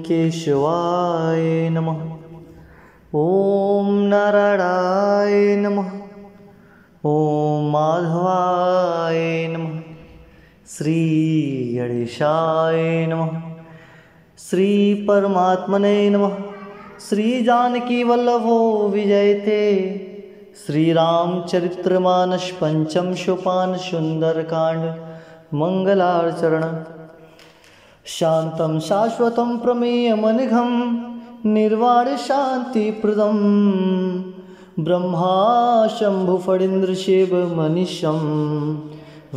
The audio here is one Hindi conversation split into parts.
केशवाय नमः। ओम नारायणाय नमः। ओम माधवाय नमः। श्री गणेशाय नमः। श्री परमात्मने नमः। श्री जानकी वल्लभो विजयते। श्री रामचरित्रमानस पंचम सोपान सुंदरकांड मंगलाचरण। शांतं शाश्वतं प्रमेयमनघं निर्वाण शांतिप्रदं ब्रह्मा शंभु फणीन्द्रशिव मनीषं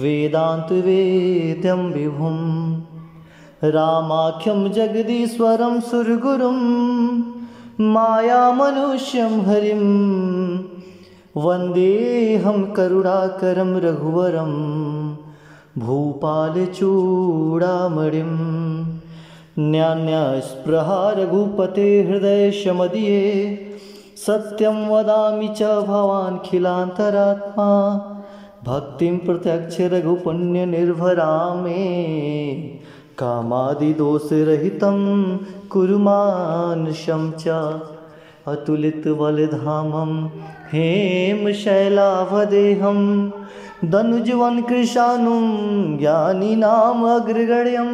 वेदांत वेद्यं विभुं रामाख्यं जगदीश्वरं सुरगुरुं मायामनुष्यं हरिं वन्देऽहं करुणाकरं रघुवरं भूपालचूडामणिं। न्यान्यास्पृहा रघुपते हृदयशमदीये सत्यं वदामि च भवान्खिलान्तरात्मा भक्तिं प्रत्यक्ष रघुपुण्यनिर्भरां मे कामादिदोषरहितं कुरु मानुषं च अतुलितबलधामं हेमशैलाभदेहं दनुजवनकृशानुं ज्ञानिनाम् अग्रगण्यं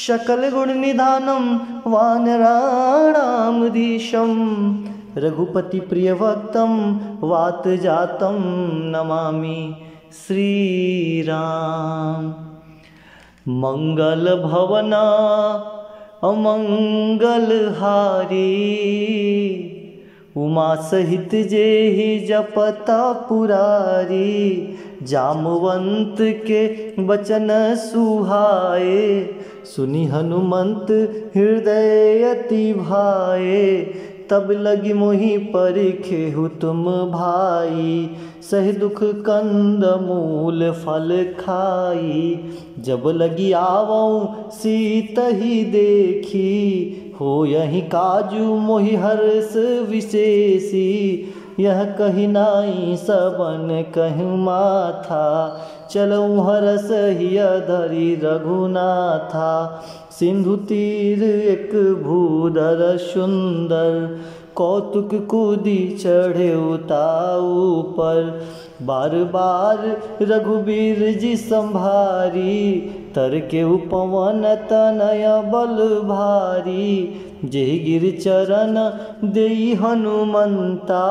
सकलगुणनिधानं वानराणामधीशं रघुपतिप्रियभक्तं वातजातं नमामि श्रीराम। मंगलभवना अमंगलहारी उमा सहित जेहि जपता पुरारी जामवंत के बचन सुहाए सुनि हनुमंत हृदय अति भाए तब लगी मोहि परिखेहु तुम भाई सह दुख कंद मूल फल खाई जब लगी आवऊं सीत ही देखी हो यही काजू मोहि हर्ष विशेषी यह कही नाई सबन कहूँ माथा चलऊँ हरस हिय धरी रघुनाथा सिंधु तीर एक भूधर सुंदर कौतुक कूदी चढ़े उताऊ पर बार बार रघुबीर जी संभारी तर के उपवन तनय बल भारी जेहि गिर चरण देई हनुमंता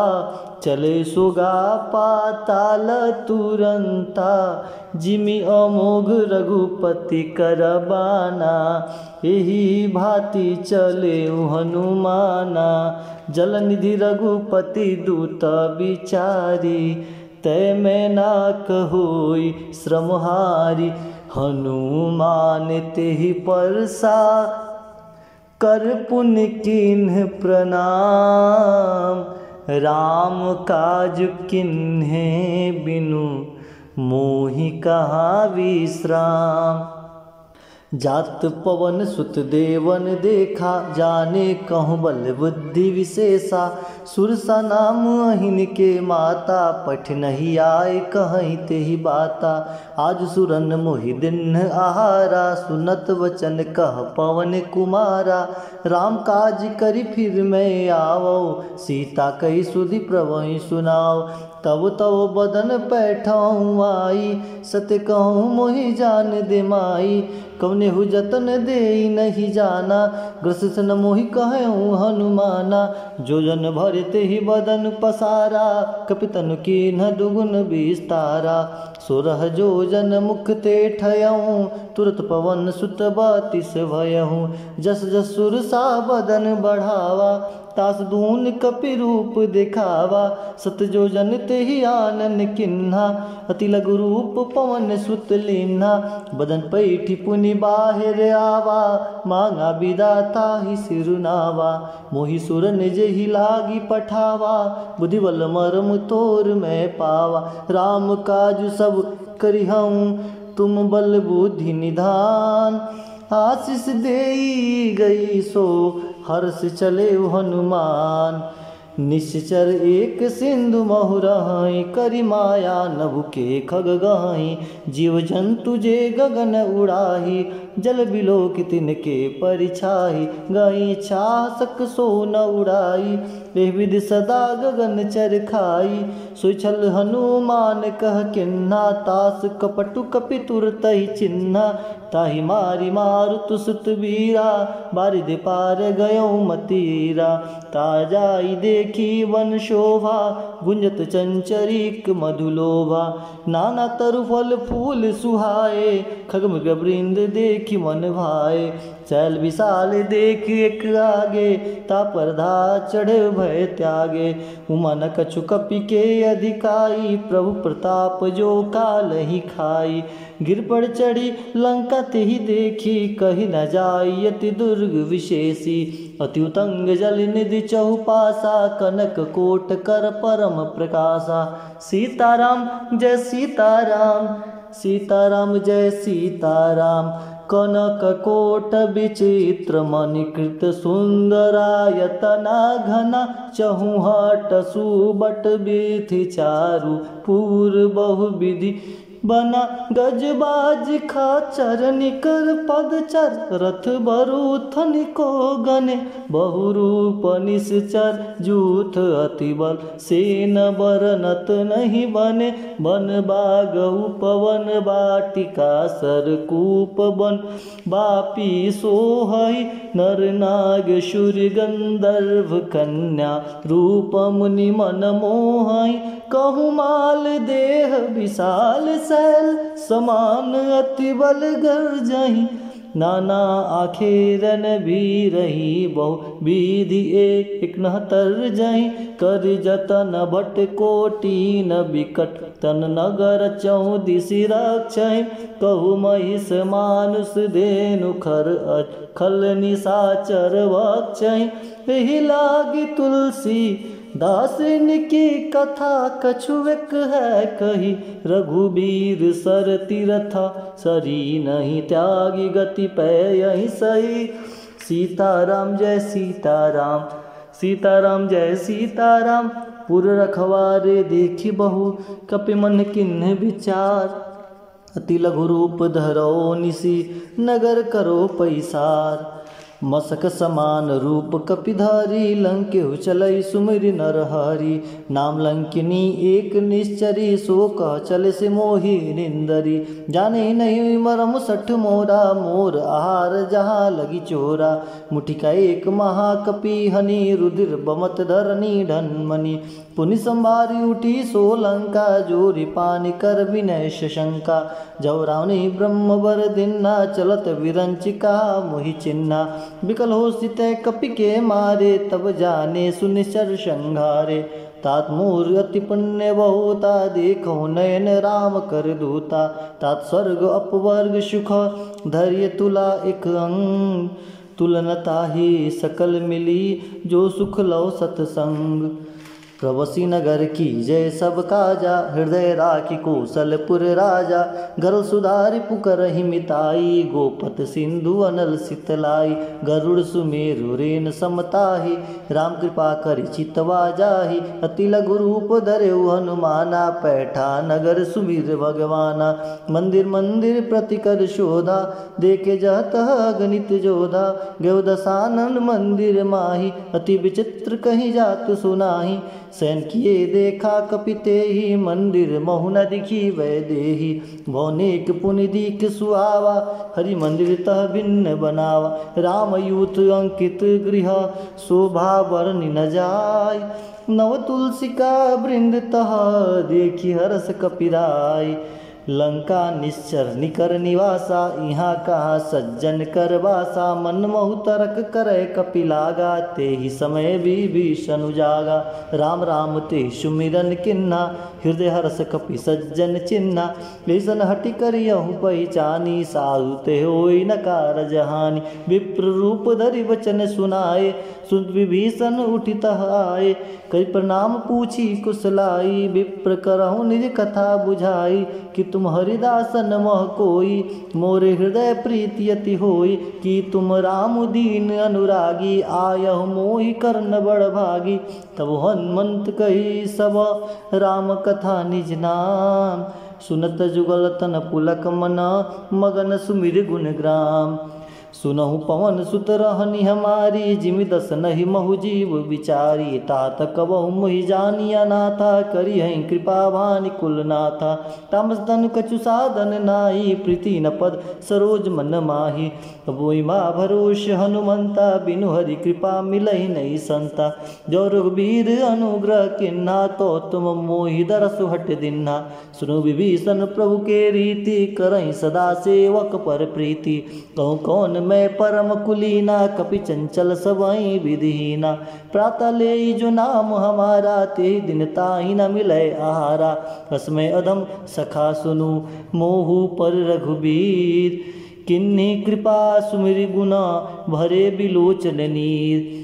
चले सुगा पाताल तुरंता जिमि अमोघ रघुपति करबाना एही भांति चले हनुमाना जलनिधि रघुपति दूत विचारी तै मैं ना कहोई श्रमहारी हनुमान तेहि परसा कर पुण्य किन्ह प्रणाम राम काज किन्हे बिनु मोहि कहाँ विश्राम। जात पवन सुत देवन देखा जाने कहूँ बल बुद्धि विशेषा सुरसा नाम अहिन के माता पठ नहीं आए कहीं ते ही बाता आज सुरन मोहि दिन आहारा सुनत वचन कह पवन कुमारा राम काज करी फिर मैं आवो सीता कही सुधि प्रभु सुनाओ तब तब बदन पैठाऊँ आई सत्य कहूँ मोहि जान दे माई कवने हु जतन दे नहीं जाना ग्रसित न मोहि कहूँ हनुमाना जो जन भरते ही बदन पसारा कपितन की न दुगुन विस्तारा सोरह जो जन मुख ते ठयऊँ तुरत पवन सुत बतिस भयऊँ जस जस सुरसा बदन बढ़ावा तास दून कपि रूप दिखावा सत जो जन ते ही आनन किन्हा अति लघु रूप पवन सुत लीन्हा बदन पैठी पुनि बाहिर आवा मांगा विदाता ही सिरुनावा मोहि सुर निज ही लागी पठावा बुद्धि बल मरम तोर मैं पावा राम काज सब करिहऊँ तुम बल बुद्धि निधान आशीष देई गई सो हर्ष चले हनुमान निश्चर एक सिंधु महुरहाई करी माया नभु के खग गहाई जीव जंतु जे गगन उड़ाही जल बिलोक तिनके परिछाही गई छासक सो न उड़ाई एह विधि सदा गगन चर खाई सुछल हनुमान कह किन्ना तास कपटु कपि तुरतहि चिन्हा ताहि मारी मारुत सुत वीरा बारिद पार गयो मतीरा ताजाई देखी वन शोभा गुंजत चंचरीक मधुलोभा नाना तरु फल फूल सुहाए खगमृग वृंद देखी मन भाए चल विशाल देख एक आगे तापरधा चढ़े भय त्यागे उमन कछु कपि के अधिकाई प्रभु प्रताप जो काल ही खाई गिर पड़ चढ़ी लंका ते ही देखी कही न जाई अति दुर्ग विशेषी अति उतंग जल निधि चहुपासा कनक कोट कर परम प्रकाशा सीताराम जय सीताराम सीताराम जय सीताराम कनक कोट विचित्र मणिकृत सुंदरायतना घना चहुहट सुबट विधि चारु पूर बहुविधि बना गजबाज खाचर निकर पदचर रथ बरूथन को गने बहुरूप निश्चर जूथ अति बल सेन बरनत नहीं बने बन बाग उपवन वाटिका सरकूप बन बापी सोहई नर नाग शूर गंधर्व कन्या रूप मुनि मन मोहई कहु माल देह विशाल सैल समान अति बल गर्जहि नाना आखेरन भी रही बहु विधि एक नहतर जहि कर जतन भट कोटि न बिकट तन नगर चौदिसि रक्षहि कहु महिष मानुष धेनु खर खल निशाचर वक्षहि एहि लागी तुलसी दासिन की कथा कछुएक है कही रघुबीर सर तीरथा सरी नहीं त्यागी गति पै यही सही सीताराम जय सीताराम सीताराम जय सीताराम पुर रखवारे देखी बहु कपि मन किन्ह विचार अति लघु रूप धरो निसी नगर करो पैसार मसक समान रूप कपिधारी लंके चलई सुमिरि नरहरि नाम लंकिनी एक निश्चरी सो कह चले से मोहि निंदरी जाने नहीं मरम सठ मोरा मोर आहार जहाँ लगी चोरा मुठिका एक महाकपि हनि रुधिर बमत धरनी ढनमणि पुनि संभारी उठी सो लंका जोरी पानी कर विनय शंका जब रावणी ब्रह्म बर दिन्ना चलत विरंचिका मोहि चिन्ना विकल हो स्थित कपि के मारे तब जाने सुनिश्चर संघारे तात मोर अति पुण्य बहुता देखो नयन राम कर दूता तात स्वर्ग अपवर्ग सुख धैर्य तुला एक अंग तुलनता ही सकल मिली जो सुख लो सतसंग प्रवसी नगर की जय सब काजा हृदय राखी कौशलपुर राजा गरल सुधारि पुकर मिताई गोपत सिंधु अनल सितलाई गरुड़ सुमेरु रेन समताही राम कृपा करि चितवा जाही अति लघु रूप धरेउ हनुमाना पैठा नगर सुमीर भगवाना मंदिर मंदिर प्रतिकर शोधा देखे जहतः गणित जोधा गयो दसानन मंदिर माही अति विचित्र कहीं जात सुनाही सैन किए देखा कपिते ही मंदिर महु न दिखी वै देही भौनेक पुनि दीख सुहावा हरि मंदिर तह भिन्न बनावा राम यूथ अंकित गृह शोभा वर्णि न जाय नव तुलसी का वृंद तह देखी हरस कपिराय लंका निश्चर निकर निवासा यहाँ कहा सज्जन कर वासा मन महु तरक करे कपिलागा ते ही समय विभीषण उजागा राम राम ते सुमिरन किन्ना हृदय हर्ष कपि सज्जन चिन्ना लेसन हटि करियहु पहचानी साधु ते होई नकार जहानी विप्र रूप धरि वचन सुनाए सुन विभीषण उठितः आए कई प्रणाम पूछी कुशलाई विप्र करहु निज कथा बुझाई कि तुम हरिदासन मह कोई, मोरे हृदय प्रीति अति होई। कि तुम राम दीन अनुरागी, आयहु मोहि कर्ण बड़ भागी। तब हनुमंत कही सब राम कथा निज नाम, सुनत जुगल तन पुलक मन, मगन सुमिर गुण ग्राम। सुनहु पवन सुत रहनी हमारी, जिमि दस नहीं महु जीव विचारी। तात कबहु मोहि जानिया नाथा, करी हैं कृपा भानि कुल नाथा। तामस तनु कछु साधन नाहि, प्रीति न पद सरोज मन माहि। बोई माँ भरोष हनुमंता, बिनु हरि कृपा मिलहि नहीं संता। जो रघुबीर अनुग्रह किन्हा, तो तुम मोहि दरसु हट दिन्हा। सुनो विभीषण प्रभु के रीति, करहि सदा सेवक पर प्रीति। कहूँ कौन मैं परम कुलीना, कपि चंचल सबहि विधिहीना। प्रातः ले जो नाम हमारा, ते दिन ताहि न मिलै आहारा। रसमय अधम सखा सुनु, मोहु पर रघुबीर। किन्ही कृपा सुमिरि गुना, भरे बिलोचन नीर।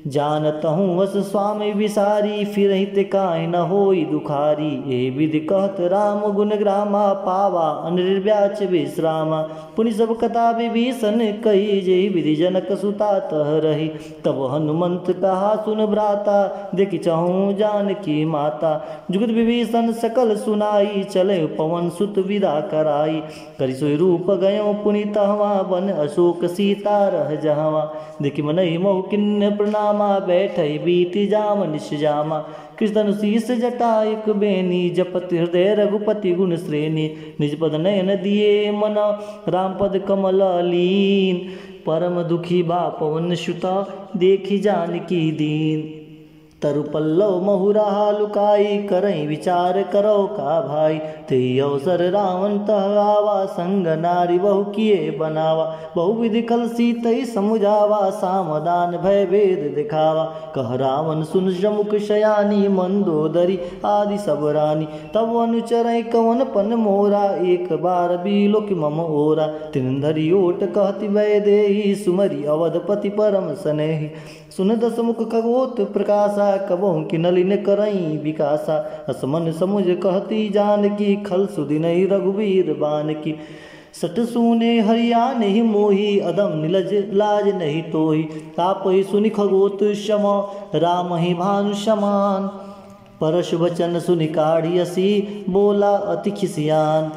जानतहूँ वस स्वामी विसारी, फिरहि ते काहि न होई दुखारी। ए विधि कहत राम गुण ग्रामा, पावा अनिर्व्याच विश्रामा। पुनि सब कथा विभीषण कही, जेहि विधि जनक सुता तह रही। तब हनुमंत कहा सुन भ्राता, देखि चहूँ जानकी माता। जुगत विभीषण सकल सुनाई, चले पवन सुत विदा कराई। करि सोई रूप गयो पुनि तहवा, बन अशोक सीता रह जहवा। देखि मनहि मोह किन्ह प्रणाम, बैठई बीति जाम निश जामा। कृष्ण शीस जटा एक बेनी, जपत हृदय रघुपति गुण श्रेणी। निज पद नयन दिए मन, राम पद कमल लीन। परम दुखी बा पवन सुता, देखी जानकी दीन। तरु पल्लव महुरा लुकाई, करई विचार करो का भाई। ते अवसर रावण तह आवा, संग नारी बहु किए बनावा। बहुविधि कल सीतई समुझावा, सामदान भय भेद दिखावा। कह रावण सुन जमुख शयानी, मंदोदरी आदि सब रानी। तब अनुचरई कवन पन मोरा, एक बार बिलोक मम ओरा। तिन धरि ओट कहति वै देहि, सुमरि अवधपति परम सनेहि। सुन दस मुख खगोत प्रकाशा, कबहु कि नलिन करई विकासा। असमन समुझ कहती जानकी, खल सुदिनहि रघुबीर बानकी। सट सुने हरिया नहीं मोही, अदम निलज लाज नहीं तोही। तापहि सुनि खगोत शम, राम ही भानु समान। परश वचन सुनि काढ़ियसी, बोला अति खिसियान।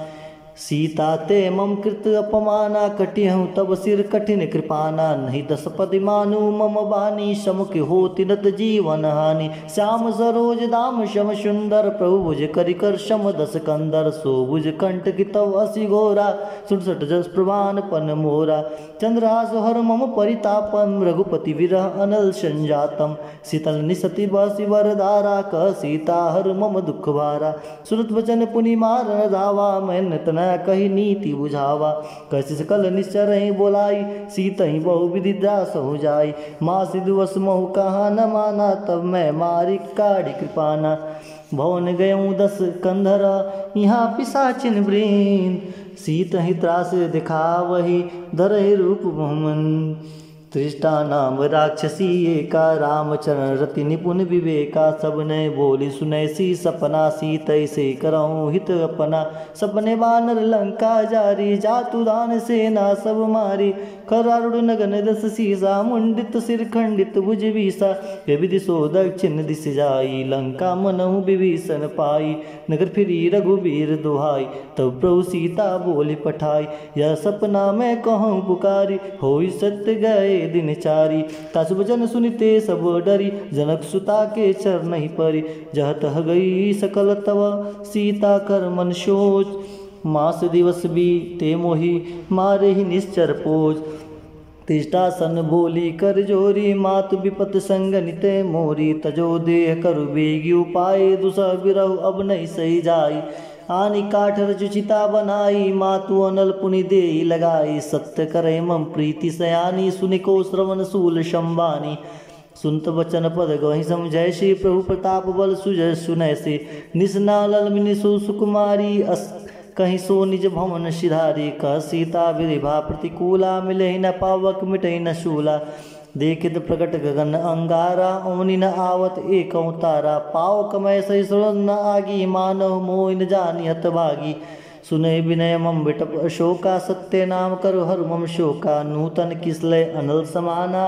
सीता ते मम कृत अपमाना, कटिहूँ तब सिर कठिन कृपाना। नहीं दस पदि मानु मम बानी, समुख होति नत जीवन हानि। श्याम सरोज दाम शम सुंदर, प्रभु भुज करिकर शम दस कंदर। सो भुज कंठ की तव असी घोरा, 67 जस प्रवान पन मोरा। चंद्रहास हर मम परितापम, रघुपति विरह अनल संजातम। शीतल निसति बसी वरदारा, कह सीता हर मम दुख भारा। सुरत वचन पुनि मारन धावा, मैन तना कही नीति बुझावा। कैसे सकल निश्चर ही बोलाई, सीत ही बहु विधि दास हो जाई। माँ सिद्धवस महु कहा न माना, तब मैं मारी काढ़ी कृपाना। भवन गयऊँ 10 कंधर, यहाँ पिशाचिन ब्रीन। सीत ही त्रास दिखावही, धरहि रूप बहुमन। त्रिष्टा नाम राक्षसी एका, रामचरण रति निपुण विवेका। सब ने बोली सुनै सी सपना, सीतै से करऊँ हित अपना। सपने बानर लंका जारी, जातु दान सेना सब मारी। करारुड़ नगन दस सीसा, मुंडित सिर खंडित भुज बीसा। विधि सो दक्षिण दिश जाई, लंका मनहु विभीषण पाई। नगर फिरी रघुबीर दुहाई, तब प्रभु सीता बोली पठाई। यह सपना मैं कहूँ पुकारी, होई सत्य गए दिन चारी। तासु वचन सुनिते सब डरी, जनक सुता के चरण ही परी। जह तह गई सकल तव, सीता कर मन सोच। मास दिवस बीते मोहि, मारे ही निश्चर पोज। तिष्ठासन बोली कर जोरी, मातु विपत संग निते मोरी। तजो देह करु बेगी उपाय, दुसह बिरहु अब नहीं सही जाई। आनी काठ रचिता बनाई, मातु अनल पुनि देई लगाई। सत्य करे मम प्रीति सयानी, सुनिको श्रवण सूल शंबानी। सुनत वचन पद गहि समझै, श्री प्रभु प्रताप बल सुजय सुनै से। निसनाल मिनिसु सुकुमारी, कहीं सो निज भवन सिधारी। कह सीता विरिभा प्रतिकूला, मिले न पावक मिटै न शूला। देखित प्रकट गगन अंगारा, ओनि न आवत एक तारा। पाव कमय सही न आगी, मानव मोह न जानी हतभागी। सुने विनय मम विटप अशोका, सत्य नाम करो हर मम शोका। नूतन किसलय अनल समाना,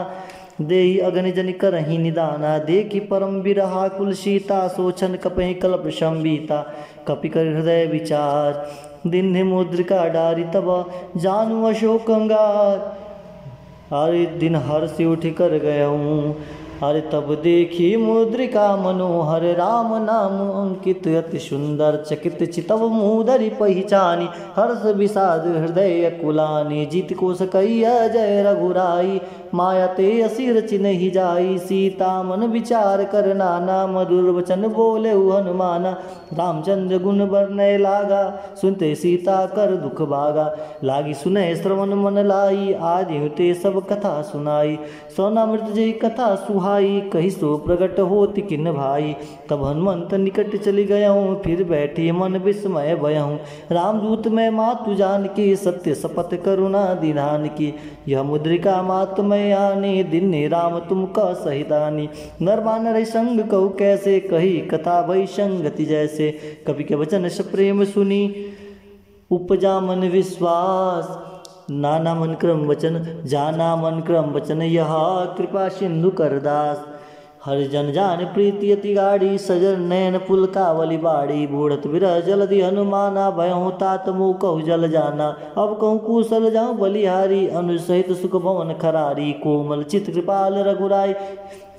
देहि अग्नि जनि करहि निदाना। देखि परम बिरहा कुल सीता, सोचन कपहि कल्प संबीता। कपि कर हृदय विचार, दिन मुद्रिका डारी तब। जानु अशोक अंगार, अरे दिन हर से उठ कर गयऊँ। अरे तब देखी मुद्रिका मनोहर, राम नाम अंकित अति सुंदर। चकित चितव मुदरि पहिचानी, हर्ष विषाद हृदय कुलानी। जीत को सकैया जय रघुराई, माया ते असीर चिन्हि जाई। सीता मन विचार कर नाना, मधुर वचन बोले हनुमाना। रामचंद्र गुण बरनय लागा, सुनते सीता कर दुख भागा। लागी सुनय श्रवण मन लाई, आदि ते सब कथा सुनाई। सोनामृत जय कथा सुहाई, कही सो प्रगट होति किन भाई। तब हनुमंत निकट चली गयऊँ, फिर बैठी मन विस्मय भयऊँ। रामदूत मैं मातु जान की, सत्य शपथ करुणा दीनान की। यह मुद्रिका मात मैं आने, दिन राम तुम का सहितानी। नर बानर संग कहु कैसे, कही कथा भई संगति जैसे। कवि के वचन से प्रेम सुनी, उपजा मन विश्वास। नाना मन क्रम वचन, जाना मन क्रम वचन। यह कृपा सिंधु करदास। हर जन जान प्रीति अति गाढ़ी, सजर नैन पुल कावली बाड़ी। बूढ़त विरह जलधि हनुमाना, भयहु तात मोह कहु जल जाना। अब कहूँ कुशल जाऊँ बलिहारी, अनुज सहित सुख भवन खरारी। कोमल चित कृपाल रघुराई,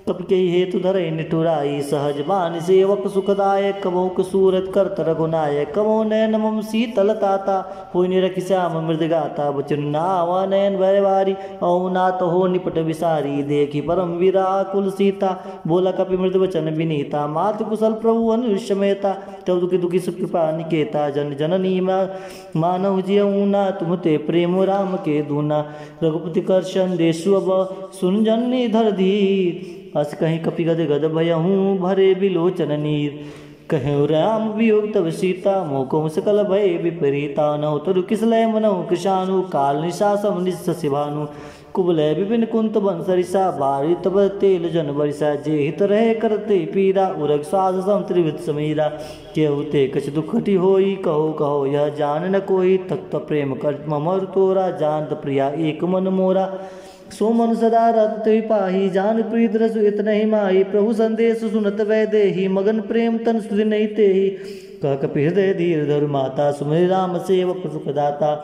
कपि के हेतु धरे निठुराई। सहज बान सेवक सुखदायक, कबहुक सूरत करत रघुनायक। कबहु नयन मम शीतल ताता, होई निरख श्याम मृद गाता। बचन नावा नयन भयवारी, औ नाथ हो निपट विसारी। देखी परम विराकुल सीता, बोला कपि मृद वचन विनीता। मातु कुशल प्रभु अनुष्यमेता, तब दुखी दुखी सुख कृपा निकेता। जन जननी मानव जियऊ ना, तुम ते प्रेम राम के दूना। रघुपति कर संदेशु अब, सुन जननी धर धीर। अस कहीं कपि गद गद भयहूँ, भरे बिलोचन नीर। कहूँ राम वियोग तब सीता, मोको सकल भय विपरीता। नौ तरु किसलय मनहु कृशानु, काल निशासम निस्स भानु। कुबलय विपिन कुंत बंसरिसा, बारी तब तेल जन बरिसा। जे हित रहे करते पीरा, उरग साध सम त्रिविध समीरा। केहू ते कछ दुखटी होई, कहो कहो यह जान न कोई। तत्व प्रेम कर ममर तोरा, जानत प्रिया एक मन मोरा। सो मन सदा रत पाही, जान प्रीत रसु इतने माही। प्रभु संदेश सुनत वै देही, मगन प्रेम तन सुधि नहीं तेही। कह कपि हृदय धीर धरु माता, सुमिरि राम सेवक सुखदाता।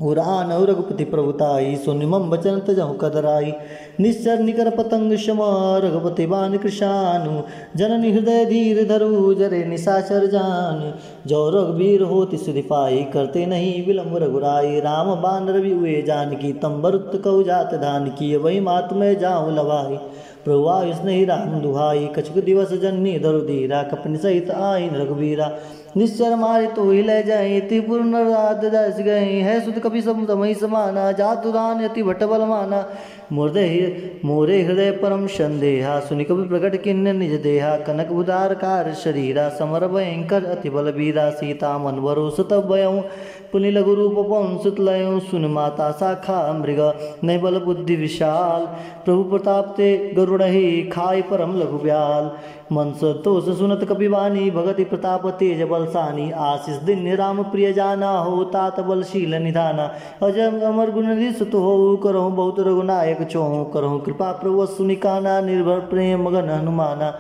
उरान रघुपति प्रभुताई, सुनि मम बचन तजहु कदराई। निश्चर निकर पतंग क्षमा, रघुपति बान कृशानु। जननी हृदय धीर धरु, जरे निशाचर जान। जो रघुवीर होति सुधि पाई, करते नहीं विलम्ब रघुराई। राम बान रवि हुए जानकी, तम बरुत कहु जात धान की। वही मात में जाऊँ लवाई, प्रभु आयुष नहीं राम दुहाई। कछुक दिवस जननी धरु धीरा, कपनि सहित आईन रघुवीरा। निश्चर मारे तो ही ले जाए, त्रिपुर नराद दस गए। है सुध कपि सब समय समाना, जातु दान अति भट बल माना। मोरे हृदय परम संदेहा, सुनि कपि प्रकट किन्ने निज देहा। कनक उदार कार शरीरा, समर भयंकर अति बल बीरा। सीता मन भरोस तब भयऊँ, पुनि लघु रूप पवन सुत लयऊँ। सुन माता शाखा मृग, नय बल बुद्धि विशाल। प्रभु प्रताप ते गरुड़हि, खाय परम लघु ब्याल। मन संतोष सुनत कपि वाणी, भगति प्रताप तेज बलसानी। आशीष दिन राम प्रिय जाना, हो तात बलशील निधाना। अजम अमर गुण निसुत हो, करहु बहुत रघुनायक चोहु। करहु कृपा प्रभु सुनिकाना, निर्भर प्रेम मगन हनुमाना।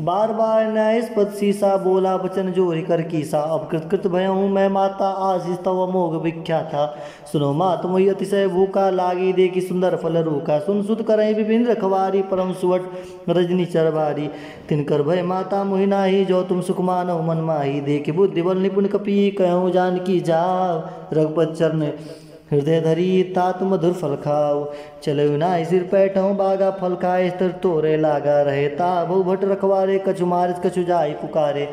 बार बार न्यायस्पद सीसा, बोला वचन जोरि कर कीसा। अब कृत कृत भयहूँ मैं माता, आशीष तव मोघ विख्याता। सुनो मात मोहि अतिशय भूखा, लागी देखी सुंदर फल रूखा। सुन सुत करहि विभिन्न रखवारी, परम सुवट रजनी चरवारी। तिनकर भय माता मोहि नाही, जो तुम सुख मानव मन माही। देखि बुद्धि बल निपुण कपि, कहूँ जानकी जाओ। रघुपत चरण हृदय धरी, तात मधुर फल खाओ। चलो नाय सिर पैठों, बागा फल खाए स्तर तोरे लागा। रहे ताबो भट रखवारे, कछु मारिस कछु जाय पुकारे।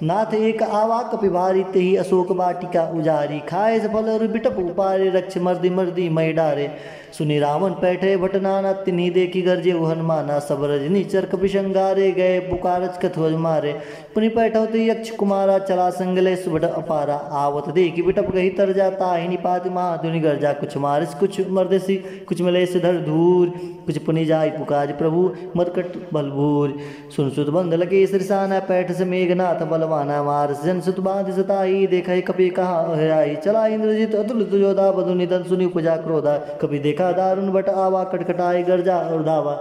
नाथ एक आवा कपि भारी, तेहि अशोक वाटिका उजारी। खाए से फल बिटप उपारे, रक्ष मर्दी मर्दी मई डारे। सुनि रावण पैठे भट नाना, तिन्ही देखी गरजे हनुमाना। सब रजनी चर कपि संगारे, गए पुकारच कथुअज मारे। पुनि पैठौति यक्ष कुमारा, चला संगले सुबट अपारा। आवत देखी बिटप गही तर जाता, हिनि पाति महाधुनि गर्जा। कुछ मारिस कुछ मर्देसी, कुछ मिले से धर धूर। कुछ पुनि जाय पुकार प्रभु, मरकट बलभूर। सुन सुत बंद लगे सृसाना, पैठ से मेघनाथ बल बलवाना मार जन सुत बांध सताई देखे कपि कहा हराई चला इंद्रजित अतुलित योधा बधु निधन सुनि उपजा क्रोधा कपि देखा दारुण बट आवा कटकटाई गर्जा और धावा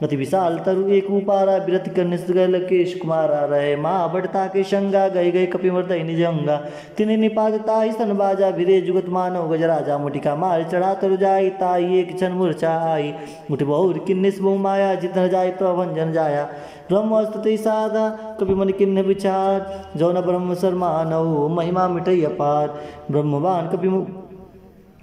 अति विशाल तरु एक उपारा विरत कर निस्गल केश कुमारा रहे माँ बटता के शंगा गए गए कपि मर्दय निज अंगा तिनि निपातता ही सन बाजा भिरे जुगत मानव गजराजा मुटिका मार चढ़ा तरु जाई ताई एक क्षण मूर्छा आई मुठि बहुर किन्निस बहु माया जितन जाय प्रभंजन जाया ब्रह्मस्तुति साधा कपि मन किन्न विचार जौन ब्रह्म शर्मानव महिमा मिटई अपार ब्रह्मवान कपि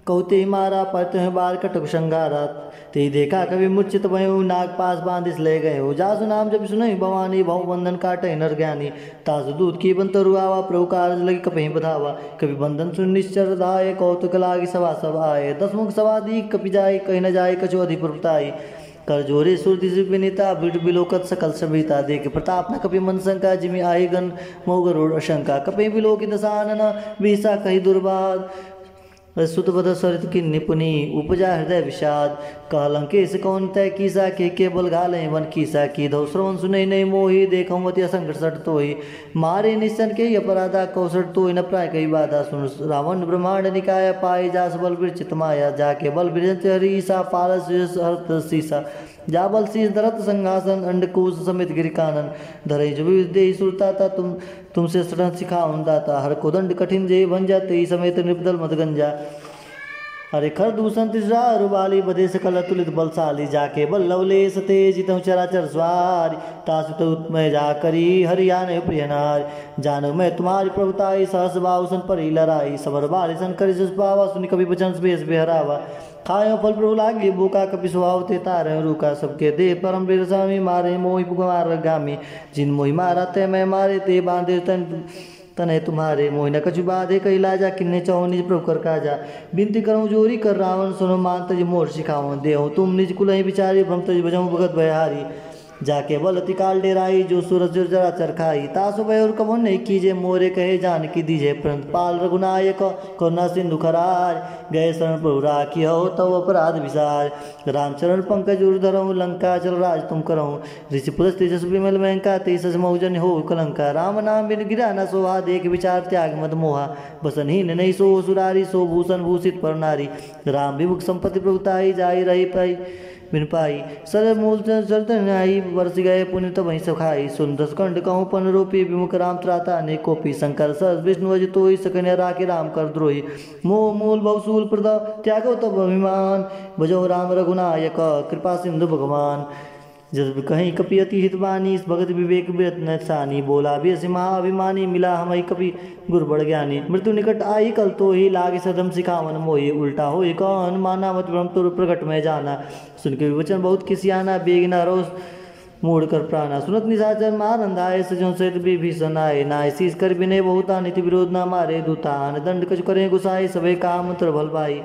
कौते मारा परत बार कटक संगारात ते देखा कभी मूर्छित भयो नाग पास बांधिस ले गए हो जासु नाम जब सुनई भवानी भव बंधन काटे नर ज्ञानी तासु दूत की बंतर आवा प्रभु कारज लगी कपि बधावा कभी बंधन सुन निश्चर दाय कौतुक लागी सभा सब आए दसमुख सभा दी कपि जाय कहीं न जाय कछु अधिपुरताई कर जोरे सुरति विनीता बिट बिलोकत सकल सभीता देख प्रताप न कपि मन शंका जिमि आए गण मोगरोड़ अशंका कपि बिलोकित दसानन बीसा कही दुर्बाद सुतबद सरित की निपुणी उपजा हृदय विषाद कहलंकेश कौन तय कीसा के केवल घाले वन कीसा की धौ श्रवण सुनई नहीं मोही देखो मति असंकट सट तोहि मारे निशन के अपराधा कौसट तो न प्राय कई बाधा सुन रावण ब्रह्मांड निकाय पाए जास बल विरचित माया जाके बल विरचित हरि ईसा पारस हरत सीसा जाबल शीस दरत संघासन अंडकूस समित गिरिकानन धरे जो विद्य सुरता था तुमसे सटन सिखाऊं दाता हर को दंड कठिन जे भंजा तेई समेत निपदल मदगंजा अरे खर दूषण तिसरा रुबाली बधे सकल अतुलित बलशाली जाके बल लवले सते जितहु चराचर स्वारी तासुत उत्मय जा करी हरियाण प्रिय नार जानो मैं तुम्हारी प्रभुताई सहस बाहुसन परी लड़ाई सबर बारी सन करी सुपावा सुनि कभी बचन बेस बेहरावा खायो फल प्रभु लागे भूखा कपि स्वभाव ते तारे रूका सबके दे परम वीर स्वामी मारे मोहि पुकार गामी जिन मोहि मारा ते मैं मारे ते बांधे तने तुम्हारे मोहि न कछु बाधे कई लाजा किन्ने चाहो निज प्रभु कर काजा बिनती करूँ जोरी कर रावण सुनो मान तज मोर सिखाओ देहो तुम निज कुल बिचारी भ्रम तज बजाऊँ भगत भयहारी जाके बल अति काल डेराई जो सूरज जरा चरखाई तासु भय और कबो नहीं कीजे मोरे कहे जान की दीजे परंत पाल रघुनायक करुणा सिंधु खरार गए शरण प्रभु राखी हो तव अपराध विसार रामचरण पंकज उर्धरऊँ लंका चल राज तुम करऊँ ऋषि पुरस तेजस विमल महंका तेजस मऊजन हो कलंका राम नाम बिन गिरा न सोहा देख विचार त्याग मद मोहा बसनहीन नहीं सो सुरारी सो भूषण भूषित पर नारी राम विमुख संपत्ति प्रभुताई जाई रही पाई बिन पाई सर मूल चरतन आई वर्ष गए पुण्य वहीं सखाई सुंदर कंड कहूँ पन रूपी विमुख राम त्राता ने कोपी शंकर सर विष्णु अज तोई सकन्या राखी राम कर द्रोही मोह मूल बहुसूल प्रद त्यागो तब अभिमान भजो राम रघुनायक कृपा सिंधु भगवान जब कहीं कपि अति हितवानी भगत विवेक विरत्न सानी बोला भी असी महाअभिमानी मिला हमें कपि गुरु बड़ ज्ञानी मृत्यु निकट आई कल तो ही लागे सदम सिखावन मोही उल्टा हो कौन माना मत ब्रह्म तुर प्रकट में जाना सुन के विवचन बहुत किसियाना बेगना रोज मोड़ कर प्राणा सुनत निशाचर मार अंधाए सजों से विभीषण आए नाय शीस कर विनय बहुता नीति विरोध न मारे दूतान दंड कछु करें गुसाई सबे काम मंत्र भल पाई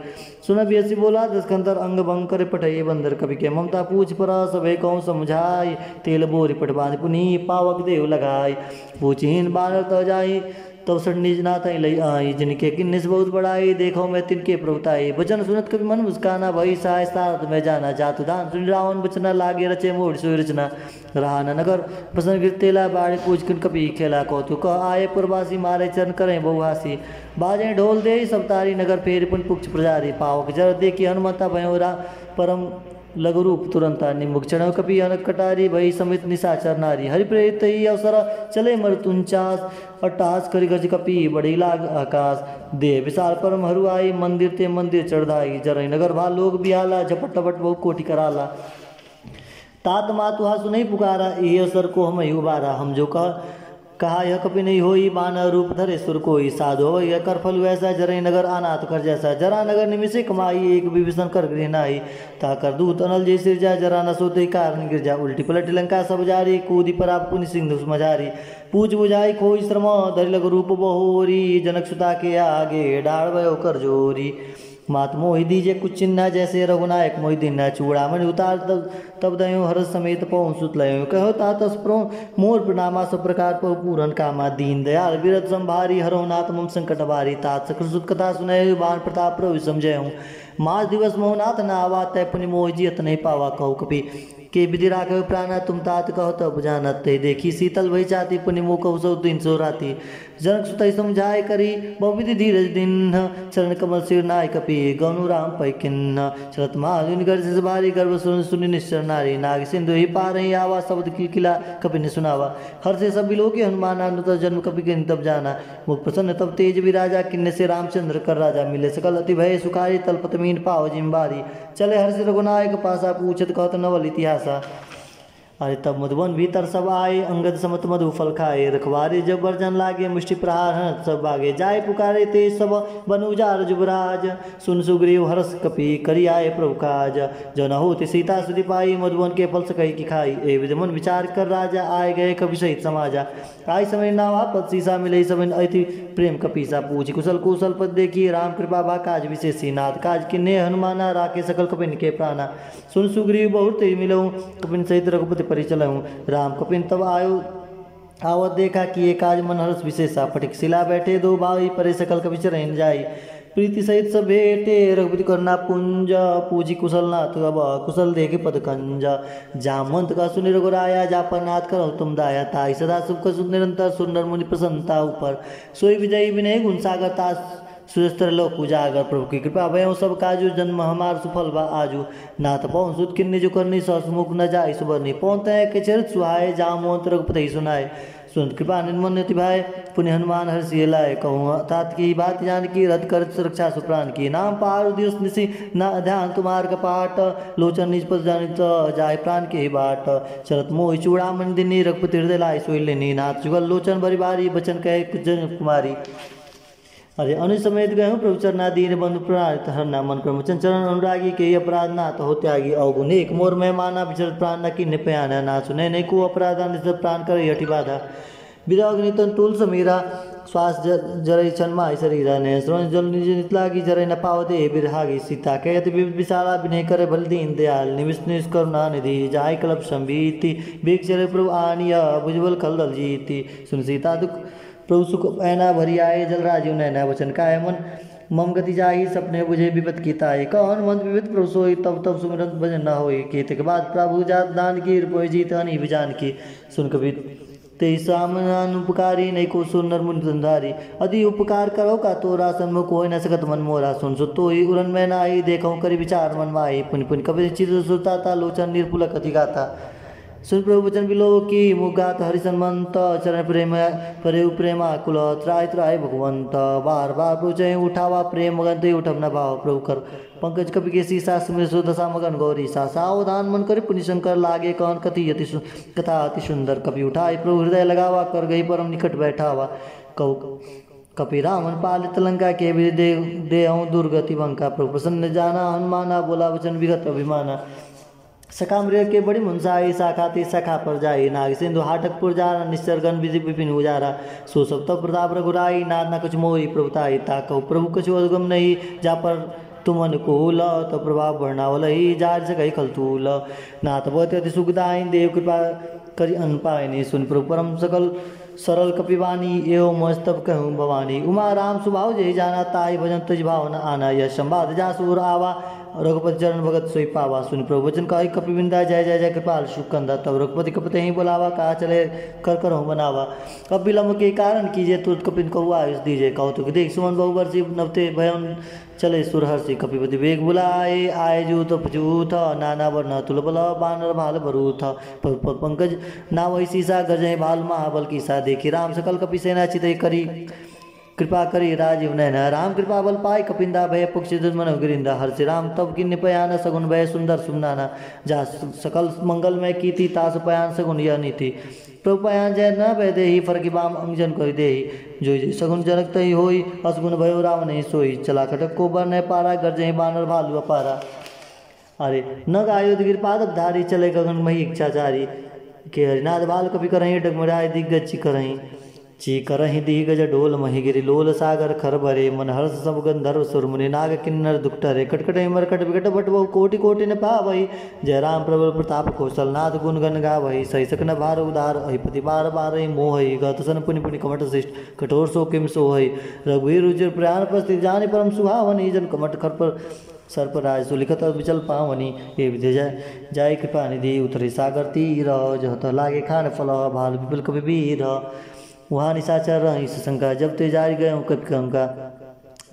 सुन भी बोला दसकंतर अंग भंग करे पठे बंदर कवि के ममता पूछ पर सबे कौन समझाई तेल बोरी पट बांध पुनी पावक देव लगाई पूछहीन बानर त जाई तब सट निज नाथ लई आई जिनके किन्निस बहुत बड़ाई देखो मैं तिनके प्रभुताई वचन सुनत कभी मन मुस्काना भई साय सारथ में जाना जातु दान सुन रावण बचना लागे रचे मोड़ सोई रचना रहा नगर बसन गिर तेला बाड़ी पूछ किन कपी खेला कौतुक आए पुरवासी मारे चरण करें बहुहासी बाजे ढोल दे सब तारी नगर फेर पुन पुक्ष प्रजारी पावक जर देखी हनुमता भयोरा परम लघु रूप तुरंता निमुख चढ़ कपि अनक कटारी भई समित निशाचर नारी हरि प्रेरित ही अवसर चले मरुतुंचास अट्टास करि गज कपि बड़ी लाग आकाश देह विशाल परम हरुआई मंदिर ते मंदिर चढ़ाई जरई नगर भा लोग बिहाला झपट टपट बहु कोटि कराला तात मातुहा सुनई पुकारा ये अवसर को हम उबारा हम जो कहा यह कपि नहीं होई बाना रूप धरे सुर कोई साधु हो यह कर फल वैसा जरई नगर अनाथ कर जैसा जरा नगर निमिषे कमाई एक विभीषण कर गृह नाई ता कर दूत अनल जय सिरजा जरा न सोते कारण गिरजा उल्टी पलट लंका सब जारी कूदी पर आप पुनि सिंधु मजारी पूछ बुझाई खोई श्रम धरि लग रूप बहोरी जनक सुता के आगे डाड़ भयो कर जोरी मात मोहि दीजे कुछ चिन्ह जैसे रघुनायक मोहि दिन चूड़ा मन उतार तब दयो हर समेत पहुँ सुत लयो कहो तातस प्रो मोर प्रणामा सब प्रकार पर पूरन कामा दीन दयाल विरत संभारी हरो नाथ मम संकट बारी तात सकृत कथा सुनय बाण प्रताप प्रभु समझय हूँ मास दिवस मोहनाथ न आवा तय पुनि मोह जियत नहीं पावा कहु कपि के विधि राखव प्राणा तुम तात कहो तब जानत ते देखी शीतल भई चाती पुनि मुख सौ 300 राती जनक सुतई समझाए करी बहुविधि धीरज दिन चरण कमल सिर नाय कपि गौनु राम पै किन्न चलत महाजुन गर्ज से भारी गर्भ सुन सुनि निश्चर नारी नाग सिंधु ही पार ही आवा शब्द की किला कपि ने सुनावा हर से सब लोग हनुमान अनुत जन्म कपि के तब जाना मुख प्रसन्न तब तेज विराजा किन्ने से रामचंद्र कर राजा मिले सकल अति भय सुखारी तलपत मीन पाव जिम्बारी चले हर से रघुनायक पासा पूछत कहत नवल इतिहासा। अरे तब मधुबन भीतर सब आए अंगद समत मधु फल खाए रखवारे जब वर्जन लागे मुष्टि प्रहार हंस सब आगे जाए पुकारे तेज सब बनुजार जुबराज सुन सुग्रीव हर्ष कपि करी आए प्रभु काज जो न होते सीता सुधि पाई मधुबन के फल सकई की खाई ए विधमन विचार कर राजा आए गए कपि सहित समाजा आई समय नावा पद सीसा मिले समय अति प्रेम कपीसा पूछ कुशल कुशल पद देखी राम कृपा बा काज विशेषी नाथ काज किन्ने हनुमाना राखे सकल कपिन के प्राणा सुन सुग्रीव बहुत मिलऊँ कपिन सहित रघुपति परिचलऊँ राम कपिन तब आयो आवत देखा कि ये काज मन हर्ष विशेषा फटिक शिला बैठे दो भाई परे सकल कपि चरण जाई प्रीति सहित सब भेटे रघुपति करना पुंज पूजी कुशल नाथ अब कुशल देखे पद कंज जामंत का सुनि रघुराया जापर नाथ करो तुम दाया ताई सदा सुख सुख निरंतर सुंदर मुनि प्रसन्नता ऊपर सोई विजयी विनय गुण सागर ता सुरस्तर लोक उजागर प्रभु की कृपा भय सब काजू जन्म हमार सुफल बा आजू नाथ पवन सुत किन्नी जो करनी ससमुख न जाय सुबरनी पौते के चरित सुहाय जामोंत रघुपति सुनाए सुन कृपा निर्मन्यति भाई पुण्य हनुमान हर्षि लाए कहूँ तात की बात जान की रद्द कर सुरक्षा सुप्राण की नाम पार दिवस निशी न ध्यान तुम्हार कपाट लोचन निज पद जानित जाय प्राण के ही बाट चरत मोहि चूड़ामणि दिनी रघुपति हृदय लाय सोई लेनी नाथ जुगल लोचन भरी बारी बचन कहे जन कुमारी। अरे अनुसमेत गए प्रभु चरणादीन बंधु प्राणित हरना मन प्रमुचन चरण अनुरागी के अपराध ना तो हो त्यागी अवगुण एक मोर में माना विचर प्राण न की निपयाना ना सुने नहीं को अपराधा निश्चित प्राण कर यठी बाधा विराग्नि तन तुल समीरा श्वास जरई छन्माई शरीरा ने श्रवण जल निज नितलागी जरई न पावते बिरहागी सीता कहते विशाला विनय करे भल दीन दयाल निविष्ट निष्करुणा निधि जाय कल्प संबीति बेग चरे प्रभु आनिया भुजबल खलदल जीति सुन सीता दुख प्रभु सुख ऐना भरी आए जल राजीव नैना वचन काय मन मम गति जाही सपने बुझे विपत की ताई कौन मंद विविध प्रभु सोई तब तब सुमिरत भजन न होई केत के बाद प्रभु जात दान की रिपोय जीत हनी विजान की सुन कबीर ते सामन उपकारी नहीं को सुनर मुनि संधारी अति उपकार करो का तोरा सन्मुख होय न सकत मन मोरा सुन सो तो ही उरन में नाई देखो करी विचार मन माई पुनि पुनि कबीर चित सुता ता लोचन निर्पुलक अति गाता सुन प्रभु वचन बिलो की मुगात हरिसन्मंत चरण प्रेम परे प्रेमा कुल त्राय त्राय भगवंत बार बार पूछे उठावा प्रेम मगन ते उठब न भाव प्रभु कर पंकज कपि के सीसा सुमिर सो दशा मगन गौरी सा सावधान मन कर पुनि शंकर लागे कौन कथि यति कथा अति सुंदर कपि उठाए प्रभु हृदय लगावा कर गई परम निकट बैठावा कहु कपि रामन पालित लंका के भी दे दुर्गति वंका प्रभु प्रसन्न जाना हनुमाना बोला वचन विगत अभिमाना सखा मृग के बड़ी मुंसाई शाखाती शाखा पर जाई नाग सिंधु हाटकपुर जारा निश्चरगन विधि विपिन उजारा सो सब तब प्रताप रघुराई नाद न कुछ मोही प्रभुताई ताकऊ प्रभु कुछ उद्गम नहीं जा पर तुम अनुकूल तो प्रभाव वर्णावल ही जार से कही खलतूल नाथ बहुत अति सुखदाई देव कृपा करी अनपायनी सुन प्रभु परम सकल सरल कपिवानी एवं मस्तब कहूँ भवानी उमा राम स्वभाव जय जाना ताई भजन तुझ भावना आना यह संवाद जा सूर आवा रघुपति चरण भगत सोई पावा सुन प्रभु वचन कही कपिविंदा जय जय जय कृपाल सुकंदा तब रघुपति कपते ही बुलावा कहा चले कर करो बनावा कब विलम्ब के कारण कीजिए तुरंत कपिन को आयुष दीजिए कहो तो देख सुमन बहुवर्षी नवते भयन चले सुरहर्षि कपिपति वेग बुलाए आए जूत पजूथ नाना वर्ण तुलबल बानर भाल बरूथ पंकज ना वही सीसा गजय भाल महाबल की सा देखी राम सकल कपि सेना चितय करी कृपा करी राजीव नैना राम कृपा बल पाई कपिंदा भय पुक्ष दुर्मन गिरिंदा हर से राम तब की निपयान सगुन भय सुंदर सुमनाना जा सकल मंगल में कीति तास पयान सगुन यह नीति प्रभु पयान जय न भय देही फरकी बाम अंगजन कर देही जो सगुन जनक तही होई असगुन भयो राम नहीं सोई चला खटक को बर न पारा गर्जही बानर भालू अपारा अरे न गायोद गिरपाद धारी चले गगन मही इच्छाचारी के हरिनाथ बाल कभी करही डगमराय दिग्गज करही ची करही दिग्गज डोल मही गिरी लोल सागर खर भरे मन हर्ष सब गंधर्व सुर मुनि नाग किन्नर दुखटरे कटकट मरकट विकट बट बहु कोटि कोटि न पावही जय राम प्रबल प्रताप कौशल नाथ गुण गण गावही सही सकन भार उदार अहिपति बार बार मोहि गत सन पुनि पुनि कमट शिष्ट कठोर सो किम सोहई रघुवीर रुचिर प्रयाण प्रस्थित जानि परम सुहावनी जन कमट खर पर सर्पराज सुलिखत विचल पावनी ए विधि जाय कृपा निधि उतरे सागर तीर जहत लागे खान फल भाल विपुल कवि वीर वहाँ निशाचर रही शंका जब ते जारी गए कपि कंका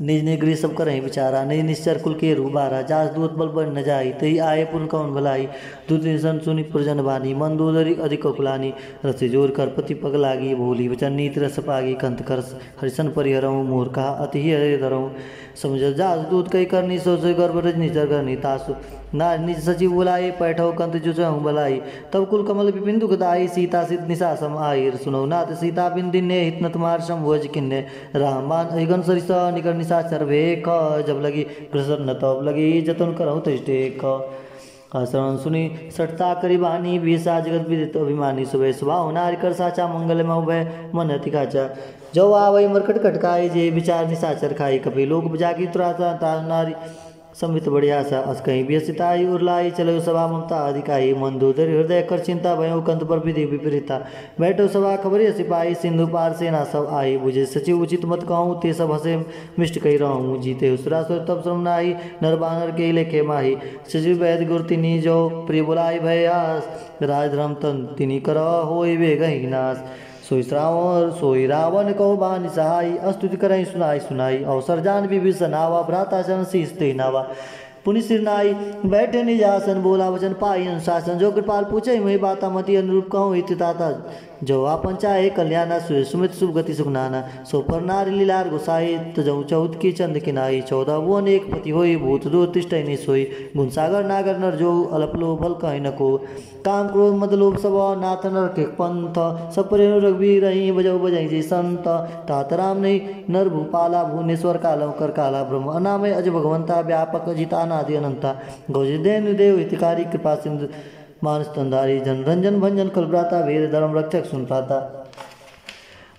निज निज गृह सब करही विचारा निज निश्चर कुल के रूबारा जास दूत बल बन न जाई तही आए पुन कौन भलाई दूत निशन सुनि पुरजन बानी मन दूदरी अधिक कुलानी रसे जोर कर पति पग लागी भोली वचन नीत रस पागी कंत कर हरिशन परिहरऊँ मोर कहा अति ही हरे धरऊँ समझ जास दूत कई करनी सोच गर्भ रजनी जर करनी तासु ना निज सचिव बुलाई पैठो कंत जुचहूँ बलाई तब कुल कमल विपिन दुखदाई सीता सित निशा सम आई सुनो नाथ सीता बिन दिन्ने हितन तुम्हार शंभुज किन्ने राम मान अहिगन सरिस निकर निशाचर भेख जब लगी ग्रसर न तब लगी जतन करहु तजटेक शरण सुनी सटता करी बानी भीषा जगत विदित अभिमानी सुबह सुबह नारी कर साचा मंगल में उभय मन अति काचा जो आवई मरकट कटकाई जे विचार निशाचर खाई कपि लोक बजाकी तुराता नारी संवित बढ़िया सा अस कहीं व्यसिताई उर्लाई चलो सभा ममता अधिकाई मन दूधर हृदय कर चिंता भयो कंत पर विधि विपरीता बैठो सभा खबरी सिपाही सिंधु पार सेना सब आई बुझे सचिव उचित मत कहूँ ते सब हसे मिष्ट कही रहूँ जीते हुसरासुर तब श्रम नाई नर बानर के लेखे माही सचिव वैद गुर तिनी जो प्रिय बुलाई भयास राजधर्म तन तिनी कर होय वे गही नाश सोई रावण कहो बानी सहाय अस्तुति करई सुनाई सुनाई अवसर जान विभीषण आवा भ्राता चरण शीस ते नावा पुनि सिर नाई बैठे निजासन बोला वचन पाई अनुशासन जो कृपाल पूछे मही बाता मति अनुरूप कहूँ हित ताता जो आपन चाहे कल्याणा सुमित शुभ गति सुखनाना सो पर नारी लीलार गुसाई तजऊ चौथ की चंद किनाई 14 भुवन एक पति होई भूत दो तिष्ठनि सोई गुण सागर नागर नर जो अलपलो भल कहीं न को काम क्रोध मद लोभ सब नाथ नर के पंथ सपरे रघुवीर रही बजऊ बजई जी संत तात राम नहीं नर भूपाला भुवनेश्वर कालम कर काला ब्रह्म अनामय अज भगवंता व्यापक जितानादि अनंता गौजिदेन देव हितकारी कृपा सिंधु मानस तंधारी जन रंजन भंजन कलभ्राता वेद धर्म रक्षक सुन पाता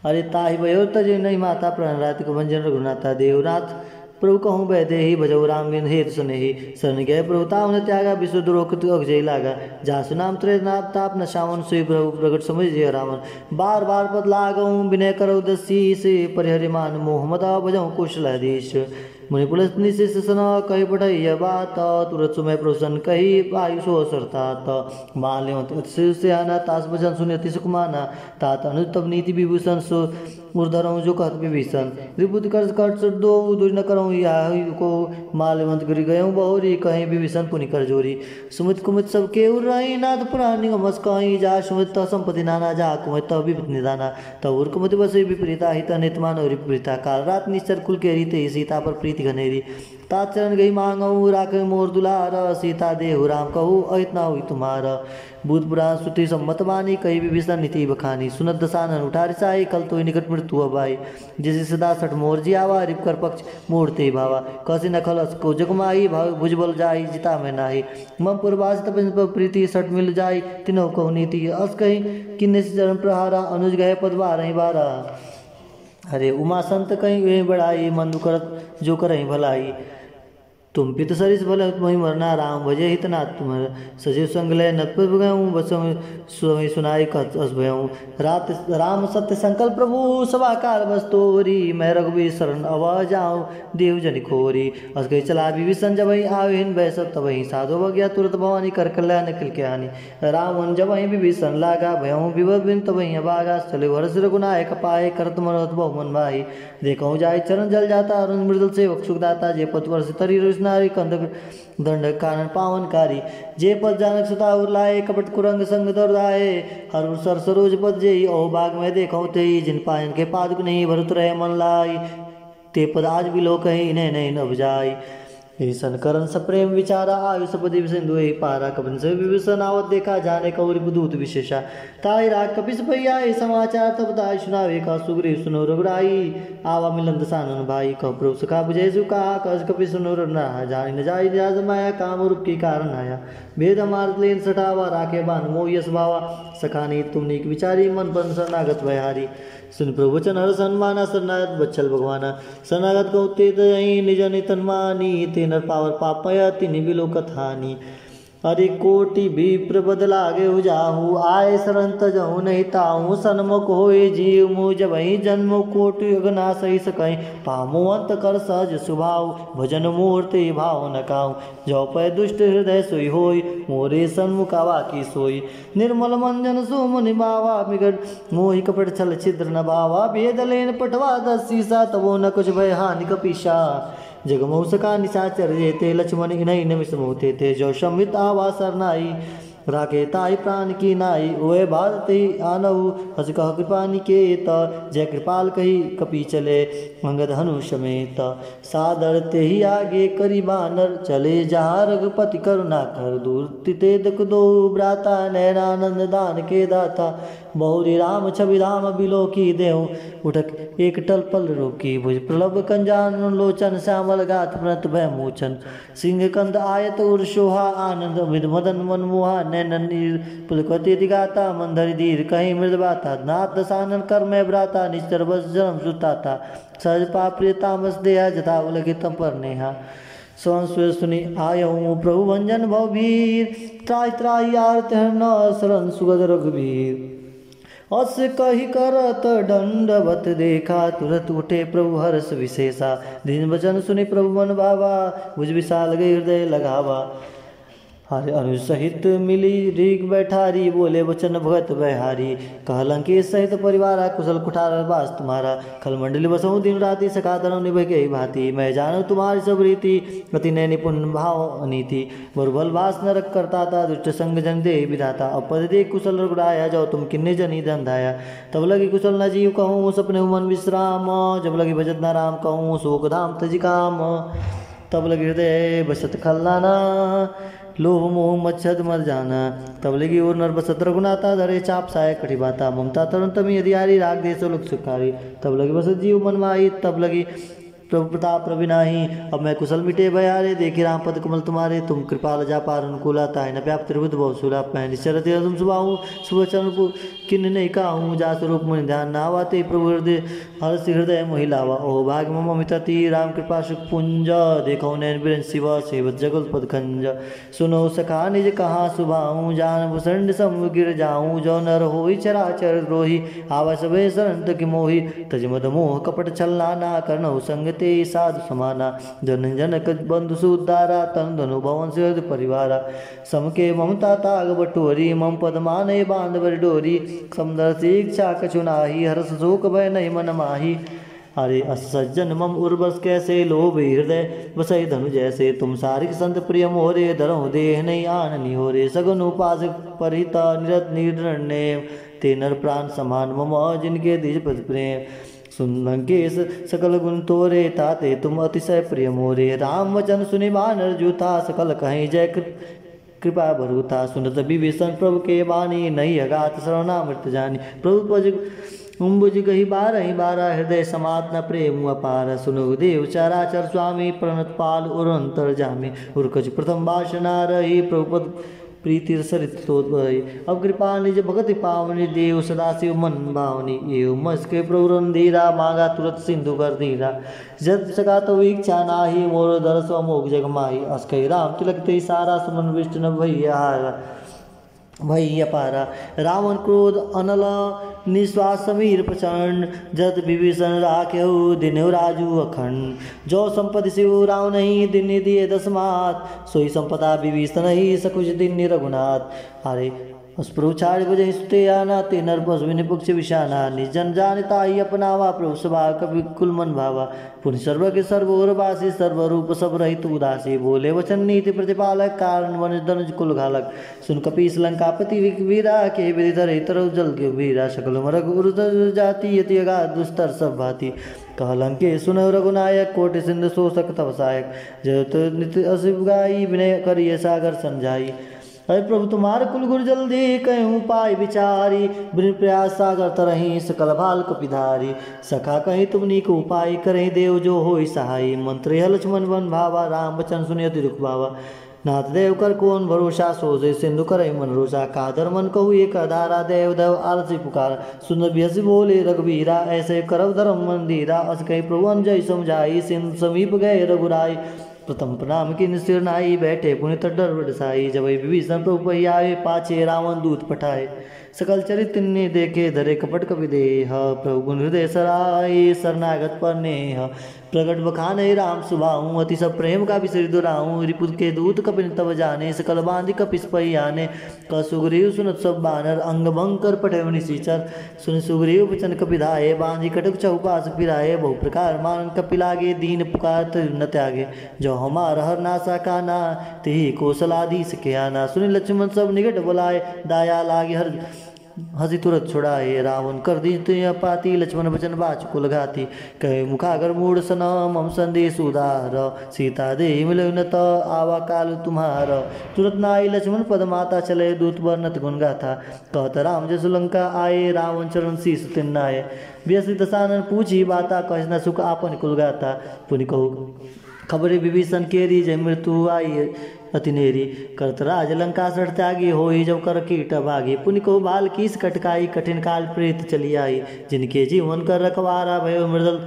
अरे ताहि भयो तजे नहीं माता प्राण रात को भंजन रघुनाथा देवनाथ प्रभु कहूँ वह देही भजऊ राम बिन हेत सुनेही शरण गए प्रभु तावन त्यागा विश्व दुरोक्त अगजय लागा जासु नाम त्रय नाप ताप न शावन सुई प्रभु प्रगट समझ जय रावण बार बार पद लागऊँ विनय करऊ दसी से परिहरिमान मोहम्मदा भजऊ कुशलाधीश मुनि पुलिस निशिष सना कही बढ़ैया बात तुरंत सुमय प्रसन्न कही आयुषो सरतात माल्यों से आना तास भजन सुनि अति सुखमाना तात अनुतप नीति विभूषण सो उर्धरऊँ जो कहत विभीषण रिपुत कर कट दो दुज न करऊँ या को माल्यवंत गिर गयऊँ बहुरी कहीं विभीषण पुनि कर जोरी सुमित कुमित सब के उर्राई नाथ पुरानी गमस कहीं जा सुमित संपत्ति नाना जा कुमित विपित निदाना तब उर कुमित बसे विपरीता हित नितमान और विपरीता काल रात निश्चर कुल के रीते सीता पर प्रीति घनेरी तात चरण गई मांगऊ राख मोर दुलार सीता देहु राम कहू अहितना हुई तुम्हारा भूत पुराण श्रुति सम्मत वाणी कही विभीषण नीति बखानी सुनत दसानन उठार साई कल तो निकट मृत्यु अबाई जिसे सदा सठ मोर जी आवा रिप कर पक्ष मोड़ते भावा कसी न खलस को जगमाई भाव भुजबल जाई जिता में नाही मम पुरवास तपन पर प्रीति सठ मिल जाई तिनो कहु नीति अस कही किन्ने चरण प्रहारा अनुज गए पद बारही बारा अरे उमा संत कहीं वे बढ़ाई मनु करत जो करही भलाई तुम पित सरिस भले वही मरना राम भजे हितना तुम सजीव संगले नत्पत गऊँ बस स्वमी सुनाई कथ अस भयऊँ रात राम सत्य संकल्प प्रभु सभा काल बस तोरी मैं रघुवीर शरण अव जाऊँ देव जनि खोरी अस गई चला विभीषण जब वही आविन बैस तब वही साधो बगिया तुरंत भवानी कर कल्याण किल के हानि रावण जब वही विभीषण लागा भयऊँ विभव बिन तब वही अबागा चले वरस रघुनायक पाए करत मनोत बहु मन भाई देखऊँ जाय चरण जल जाता अरुण मृदुल सेवक सुखदाता जे पत वर्ष तरी नारी कंदक दंड कानन पावनकारी जे पद जानक सुता उर्लाए कपट कुरंग संग दौड़ाए हर सर सरोज पद जेई ओ बाग में देखो ते जिन पायन के पादुक नहीं भरत रहे मन लाई ते पद आज भी लोक कहीं इन्हें नहीं न बुझाई ईसन करण सप्रेम विचारा आयुष पदि सिंधु पारा कपन से विभीषण आवत देखा जाने कौरि बुदूत विशेषा ताई राग कपिस भैया समाचार तब ताई सुनावे का सुग्रीव सुनो रघुराई आवा मिलन दसानन भाई कह प्रभु सखा बुझे सुखा कस कपि सुनो रघुना जानी न जाई राज माया काम रूप की कारण आया भेद मार्ग लेन सटावा राखे बान मोह यश भावा सखानी तुम नीक विचारी मन बन शरणागत वहारी सुन प्रभु वचन हर सन्माना शरणागत बच्चल भगवाना शरणागत को ते निज नितन मानी ते नर पावर पापया तिनि बिलो कथानी अरे कोटि विप्र बदलागे उजाहू, आए शरण तजहु नहीं ताहू। सन्मुख होए जीव मुझ जबहि, जन्म कोटि अगना सही सकहीं। पामो अंत कर सहज स्वभाव, भजन मूर्ति भाव न काहू। जो पै दुष्ट हृदय सोई होई, मोरे सन्मुख आवा की सोई। निर्मल मंजन सुमुनि बावा, बिगड़ मोहि कपट छल छिद्र न बावा। भेद लेन पटवा दस सीसा, तबो न कुछ भय हानि कपीसा। जगमोह सका निशाचर जेते, लक्ष्मण इन्हई न विस्मोते थे। जो सम्मित आवा सरनाई, राखे ताई प्राण की नाई। ओए भारती आनहु, हस कह कृपा निकेत। जय कृपाल कही कपि चले, अंगद हनु समेत। सादर ते ही आगे करी बानर, चले जहाँ रघुपति करुणा कर दूर। तिते दुख दो भ्राता, नैनानंद दान के दाता। बहुरी राम छवि राम बिलो की देहु, उठक एक टल पल रोकी। भुज प्रलभ कंजान लोचन, श्यामल गात प्रणत भय मोचन। सिंह कंद आयत उर शोभा, आनंद विद मदन मनमोहा। नैनन पुलकवती दिगाता, मंदर धीर कहीं मृद बाता। नाथ दसानन कर में भ्राता, निश्चर बस जन्म सुताता। सहज पाप्रिय तामस देहा, जथा उलगित पर नेहा। स्वर सुनि आयहूँ प्रभु भंजन भवभीर, त्राहि त्राहि आरत न शरण सुगद रघुबीर। अस कही करत दंडवत देखा, तुरत उठे प्रभु हर्ष विशेषा। दीन वचन सुनि प्रभु मन भावा, भुज विशाल गई हृदय लगावा। हरि अनुज सहित मिली रीग बैठारी, बोले वचन भगत बहारी। कहलंके सहित परिवारा, कुशल कुठार बास तुम्हारा। खलमंडली बसहु दिन राति, सखा धर्म निभै गई भांति। मैं जानू तुम्हारी सब रीति, अति नय निपुण भाव नीति। बरुबल वास नरक करता था, दुष्ट संग जन दे विधाता। अपद दे कुशल रघुराया, जाओ तुम किन्ने जनी धन धाया। तब लगी कुशल न जीव कहूँ, सपने मन विश्राम। जब लगी भजत न राम कहूँ, शोक धाम तजि काम। तब लगी हृदय बसत खलनाना, लोभ मोह मच्छद मर जाना। तब लगी और नर बसत रघुनाथा, धरे चाप साय कठी बाता। ममता तरुण तमी अधियारी, राग देश लोक सुखारी। तब लगी बसत जीव मन माही, तब लगी प्रभु प्रताप रविनाही। अब मैं कुशल मिटे भयारे, देखे राम पद कमल तुम्हारे। तुम कृपाल जा पार अनुकूला, ताहि न व्याप्त त्रिभुत बहुशूला। मैं निश्चर तुम सुबाहू, सुवचन किन्न नहीं काहू। जा स्वरूप मुनि ध्यान नावाते, प्रभु हृदय हर्षि हृदय मोहि लावा। ओह भाग्य मम अमितति, राम कृपा सुख पुंज। देखो नैन बिरन शिव, सेवत जगत पद खंज। सुनो सखा निज कहाँ सुभाऊँ, जान भूषण सम गिर जाऊँ। जो नर होई चराचर द्रोही, आवस वे शरण की मोही। तज मद मोह कपट छल नाना, करनहु संग ते साधु समाना। जन जनक बंधु सुदारा, तन धनु भवन से परिवारा। समके ममता ताग बटोरी, मम पद माने बांध बर डोरी। समदर से इच्छा कछु नाही, हर्ष शोक भय नहीं मन माही। अरे अस सज्जन मम उर्वस कैसे, लोभ हृदय बसई धनु जैसे। तुम सारिक संत प्रिय मोरे, धरहु देह नहीं आन निहोरे। सगुन उपास परिता, निरत निर्णय। ते नर प्राण समान मम, जिनके दिज पद प्रेम। सुन लंकेश सकल गुण तोरे, ताते तुम अतिशय प्रिय मोरे। राम वचन सुनि बानर जूथा, सकल कहीं जय कृपा भरूथा। सुनत विभीषण प्रभु के बानी, नहीं अगात शरणामृत जानी। प्रभु पज उम्बुज गही बारहि बारा, हृदय समात न प्रेम अपार। सुनो देव चराचर स्वामी, प्रणत पाल उर अंतर जामी। उर्कज प्रथम वासना रही, प्रभुपद प्रीति सरित तोत बही। अब कृपा निज भगति पावनी, देव सदाशिव मन भावनी। एव मस के प्रभु रंधीरा, मांगा तुरत सिंधु कर धीरा। जब सका तो इच्छा नाही, मोर दरस अमोघ जग माही। अस कही राम तिलक ते सारा, सुमन विष्णु भैया भैया पारा। रावण क्रोध अनल, निश्वास समीर प्रचंड। जत विभीषण राखेहु, दिनेहु राजू अखंड। जो संपत्ति शिव राव नहीं, दिन दिए दस मात। सोई संपदा विभीषण ही, सकुच दिन रघुनाथ। अरे प्रभु छाड़ बजहि सुते आना, ते नर पशु पक्ष विषाना। निजन जानता ही अपनावा, प्रभु सभा कवि कुल मन भावा। पुण्य सर्वज्ञ सर्वोरवासी, सर्वरूप सब रहित उदासी। बोले वचन नीति प्रतिपालक, कारण वनुज धनुज कुल घालक। सुन कपीस लंकापति वीरा, के विधि धरे तरु जल के वीरा। सकल मरग उर जाति, यति अगाध दुस्तर सब भांति। कहलंके सुनहु रघुनायक, कोटि सिंधु शोषक तव सहायक। जय तो नित्य असिव गाई, विनय करिय सागर समझाई। अरे प्रभु तुम्हार कुल गुर जल्दी, कहूँ पाय विचारी। बिन प्रयास सागर तरही, सकल भाल कपिधारी। सखा कहीं तुम नीक उपाय, करें देव जो होई सहाय। मंत्र लक्ष्मण वन भावा, राम वचन सुनियति दुख भावा। नाथ देव कर कौन भरोसा, सोजे सिंधु करे मन रोषा। कादर मन कहू एक अधारा, देव देव आलसी पुकार। सुंदर बिहसी बोले रघुबीरा, ऐसे करव धर्म मंदिरा। अस कही प्रभु जय समझाई, सिंधु समीप गए रघुराई। प्रथम प्रणाम किन सिर नाई, बैठे पुनि डर बरसाई। जब विभीषण प्रभु पै आए, पाछे रावण दूत पठाए। सकल चरित्र ने देखे, धरे कपट कपि देह। प्रभु गुण हृदय सराय, शरणागत पर नेह। प्रगट बखान राम सुभाऊ, अति सब प्रेम का विसरि दुराऊ। रिपुद के दूत कपिन तब जाने, सकल बांधि कपिस पै आने। क सुग्रीव सुनत सब बानर, अंग भंग कर पठे निशिचर। सुन सुग्रीव बचन कपिधाये, बांधि कटक चहुपास फिराए। बहु प्रकार मान कपि लागे, दीन पुकार तरि न त्यागे। जो हमार हर नासा काना, तेहि कौशलाधीश के आना। सुनि लक्ष्मण सब निकट बुलाए, दाया लागे हर हंसी तुरत छुड़ाए। रावण कर दी पाती, लक्ष्मण बचन बाचुकुल घाती। कहे मुखागर मूढ़ सनम, हम संदेश उदार। सीता दे मिले न त, आवा काल तुम्हार। तुरत नाई लक्ष्मण पद माता, चले दूत वर्णत गुण गाथा। कहत राम जसु लंका आए, रावण चरण शीस तिन्नाए। व्यसि दसानन पूछी बाता, कह न सुख आपन कुल गाता। पुनि कहु खबरे विभीषण केरी, जय मृत्यु आई अति नेरी। करत राज लंका सठ त्यागी, होई जब कर कीट भागी। पुनि को बाल कीस कटकाई, कठिन काल प्रीत चली आई। जिनके जीवन कर रखवारा, भयो मृदल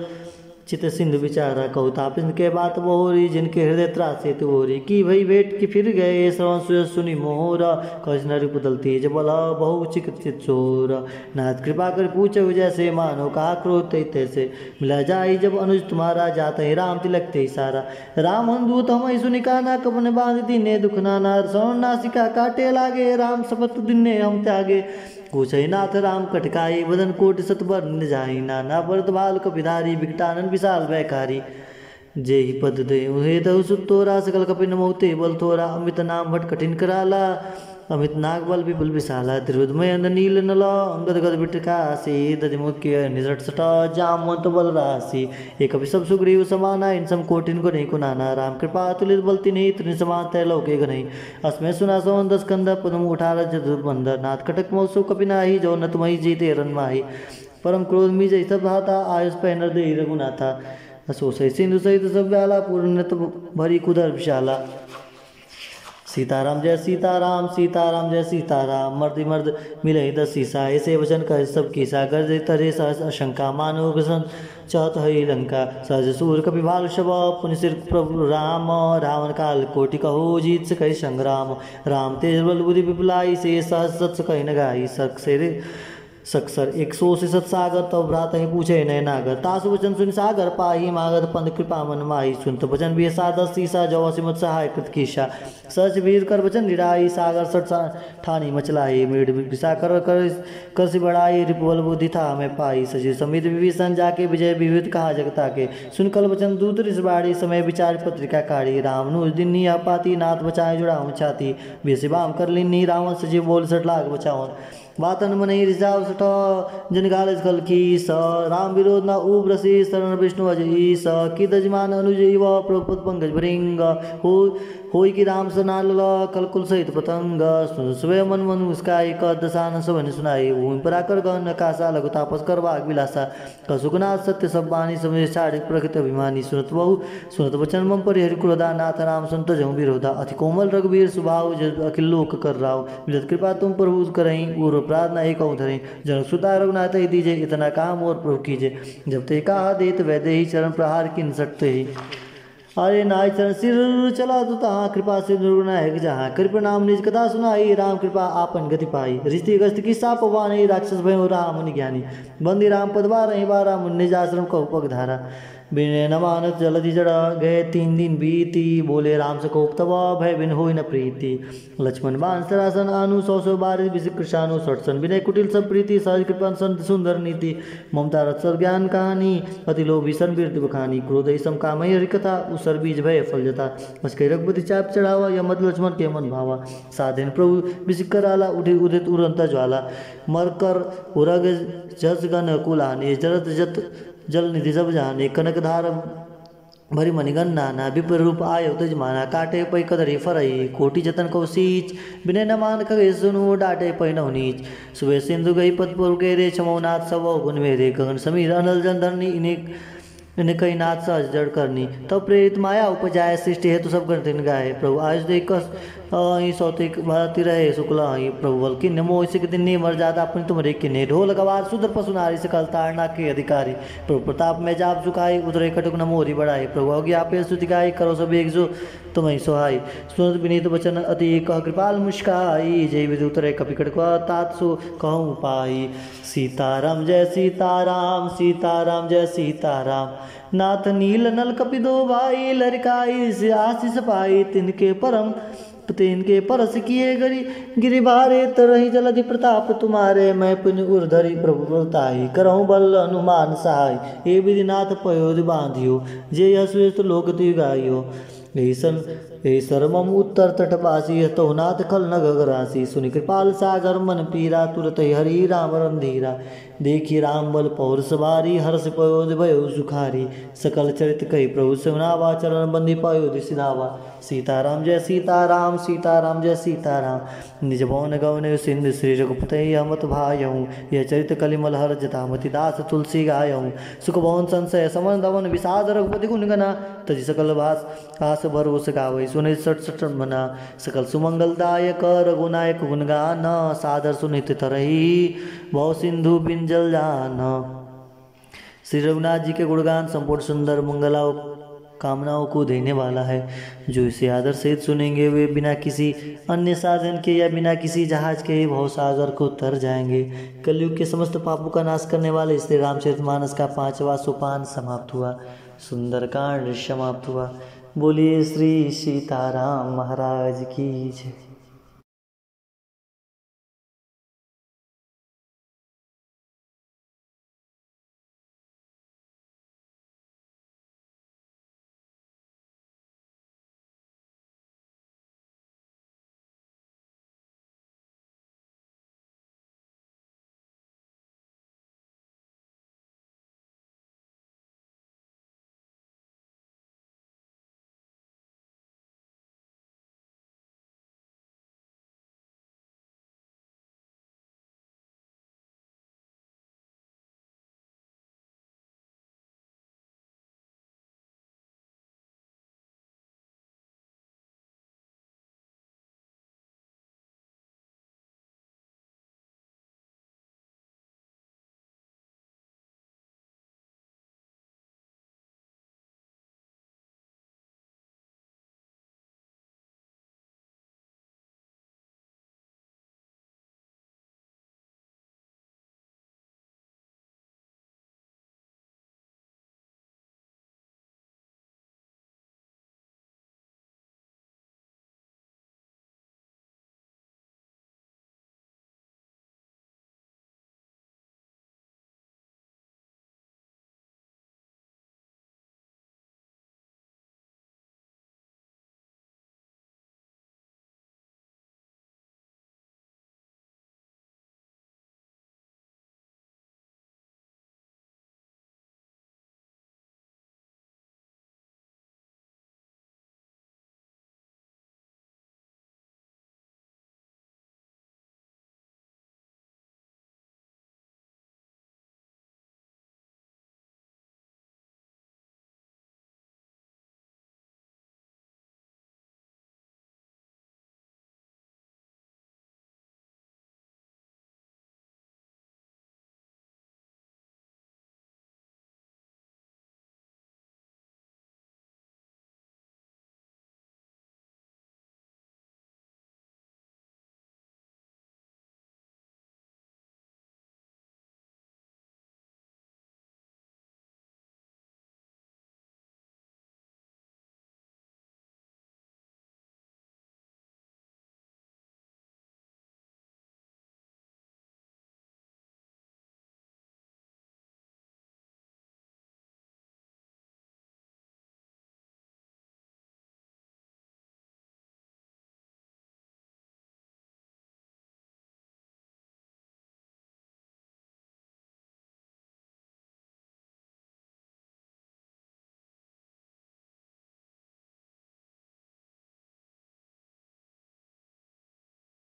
चित सिंधु विचारा। कहु तापिन के बात बोरी, जिनके हृदय त्रासे तोरी। की भई भेंट की फिर गए, श्रवण सुय सुनि मोर। कछ नरि पुतल तेज बल, बहु चिकित्सित चोर। नाथ कृपा कर पूछो, जैसे मानो कहा क्रोध तैसे। मिला जाई जब अनुज तुम्हारा, जाते ही राम तिलक ते सारा। राम दूत हम सुनि काना, कपन बांध दीने दुख नाना। श्रवण नासिका काटे लागे, राम शपथ दिने हम त्यागे। पूछई नाथ राम कटकाई, बदन कोटि सतबर न जाई। नाना भरत बाल कपिधारी, विकटानन विशाल वैकारी। जेहि पद दे उहे दहु सुत तोरा, सकल कपिन मोते बल थोरा। अमित नाम भट कठिन कराला, अमित नाग बल विपुल विशाला। त्रिरुदमय नील नल, अंगद गद बिटकासी। दधि मुख्य निजट सट, जामवंत बल राशि। एक सब सुग्रीव समाना, इन सम कोटिन को नहीं कुनाना। राम कृपा तुलित बल तिन्हि, त्रिन समान त्रैलोक्य गनहि। अस्मै सुना सवन दस कंद, पदम उठार जदुबंद। नाथ कटक मौसु कपिनाहि, जो न तुम्हि जीते रनमाहि। परम क्रोध मी जय सब भाता, आयुष पै नर देहि रघुनाथा। असोसै सिंधु सहित सब व्याला, पूर्ण भरी कुदर विशाला। सीताराम जय सीताराम, सीताराम जय सीताराम। मर्दि मर्द मिले दस सीसा, ऐसे वचन कह सब कीसा। गर्ज तरे सहस आशंका, मानो ग्रसन चहत हई लंका। सहज सूर कपि भाल शव, पुनि सिर प्रभु राम। रावण काल कोटि कहो, जीत से कही संग्राम। राम तेज बल बुद्धि विपुलाई, से सहस सत्स कही न गाई। सक्सर एक सौ से सत्सागर, तब भ्रात ही पूछे नय नागर। तासु वचन सुन सागर पाही, मागध पंथ कृपा मन माही। सुनत वचन भी सादस सीसा, जौ सिमत सहाय कृत कीशा। सच वीर कर वचन निराई, सागर सठ ठानी मचलाई। मृड विषा कर से बढ़ाई, रिपुबल बुद्धि था मैं पाई। सचिव समित विभीषण जाके, विजय विविध कहा जगता के। सुन कल वचन दूत रिस बाड़ी, समय विचार पत्रिका काढ़ी। राम नु दिन्नी पाती, नाथ बचाए जुड़ाऊं छाती। बेसिबाम कर लिन्नी, रावण सचिव बोल सठ लाग बचावन। वातन मन रिजाव सठ, जन गाल कल की स। राम विरोध न उब्रसी, शरण विष्णु अजई स। की दजमान अनुज इव, प्रभुपद पंकज भृंग। होई की राम सनाल, कलकुल सहित पतंग। सुबह मन मन मुस्काई, क दसान सबन सुनाई। भूमि पराकर गहन कासा, लघु तापस कर वाग विलासा। कसुकनाथ सत्य सब बानी, समझ चारि प्रकृत अभिमानी। सुनत वचन मम परिहरि क्रोधा, नाथ राम संत जहु विरोधा। अति कोमल रघुवीर स्वभाव, जब अखिल लोक कर राव। मिलत कृपा तुम प्रभु करहीं, पूर्व प्रार्थना एक धरें। जनक सुता रघुनाथ ही दीजे, इतना काम और प्रभु कीजे। जब ते कहा देत वैदे ही, चरण प्रहार किन सकते ही। अरे नाय चरण सिर चला तो तहाँ, कृपा से निर्गुणायक जहाँ। कृप नाम निज कथा सुनाई, राम कृपा आपन गति पाई। रिश्ती गस्त की साप वानी, राक्षस भयो राम मुनि ज्ञानी। बंदी राम पद बारहि बारा, मुनि निज आश्रम कहु पग धारा। बिन न मानत जलधि जड़, गए 3 दिन बीती। बोले राम सकोप तब, भय बिन होई न प्रीति। लक्ष्मण बाण सरासन आनु, 100 बार विषि कृषानु। सठसन विनय कुटिल सब प्रीति, सहज कृपा संत सुंदर नीति। ममता रत्सर ज्ञान कहानी, अति लोभी सन वीर बखानी। क्रोध सम कामहि हरि कथा, उसर बीज भय फल जता। मस्कै रघुपति चाप चढ़ावा, यह मत लक्ष्मण के मन भावा। साधन प्रभु विषि कराला, उठे उदित उड़ंता ज्वाला। मर कर उरग जस गण कुलाने, जरत जत जल निधि सब जाने। कनक धार भरी मणिगण नाना, विपर रूप आयो तजमाना। काटे पै कदरी फरई, कोटि जतन को सींच। बिने न मान खगे सुनु, डाटे पै नौ नीच। सुबह सिंधु गई पद पुर गेरे, छमौनाथ सब गुण मेरे। गगन समीर अनल जन धरनी, इन्हें इन्हें कई नाथ सहज जड़ करनी, तब प्रेरित माया उपजाए सृष्टि हेतु सब करते गाए। प्रभु आज देख कस सौतिक भारती रहे शुक्ला प्रभु बल किन्ने मोह सिक दिन मर्यादा अपनी तुम्हारे किन्ने ढोल गवार सुधर पशु नारी सकल तारना के अधिकारी। प्रभु प्रताप में जाप झुकाई उतरे कटुक न मोरी बढ़ाई। प्रभु अज्ञा पे स्तुति गाई करो सब एक जो तुम्हें सोहाई। सुनत विनीत वचन अति कह कृपाल मुस्काई, जय विधि उतरे कपिकट तात सो कहूँ पाई। सीताराम जय सीताराम सीताराम जय सीताराम, नाथ नील नल कपि दो भाई लड़काई से आशीष पाई। तिनके परस किए गिरि बारे तरही जलधि प्रताप तुम्हारे, मैं पुण्य उर्धरी प्रभु बताई करहूँ बल हनुमान सहाय। ये विधिनाथ पयोधि बांधियो, जे यह श्रेष्ठ लोक ति गाइयो। ऐसन मम उत्तर तटवासी तो नाथ खल न गगरासी। सुनि कृपाल सागर मन पीरा, तुरत हरि राम रंधीरा। देखी राम बल पौर सवारी, हर्ष पयोधि भयो सुखारी। सकल चरित कही प्रभु सुनावा, चरण बंदी पयोधि सिधावा। सीताराम जय सीताराम सीताराम जय सीताराम, निज भवन गवन सिंधु श्री रघुपति हमत भायऊँ। यह चरित कलिमल हर जतामति दास तुलसी गायऊँ। सुख भवन संशय समन दवन विषाद रघुपति गुण गना, तजि सकल भास आस भरोस गावै। सुनि सट मना सकल सुमंगलदायक, रघुनायक गुण गाना। सादर सुनित तरही भव सिंधु बिंजल जाना। श्री रघुनाथ जी के गुणगान संपूर्ण सुंदर मंगलाओं कामनाओं को देने वाला है। जो इसे आदर से सुनेंगे वे बिना किसी अन्य साधन के या बिना किसी जहाज के भव सागर को तर जाएंगे। कलयुग के समस्त पापों का नाश करने वाले श्री रामचरितमानस का 5वां सोपान समाप्त हुआ, सुंदरकांड समाप्त हुआ। बोलिए श्री सीताराम महाराज की जय।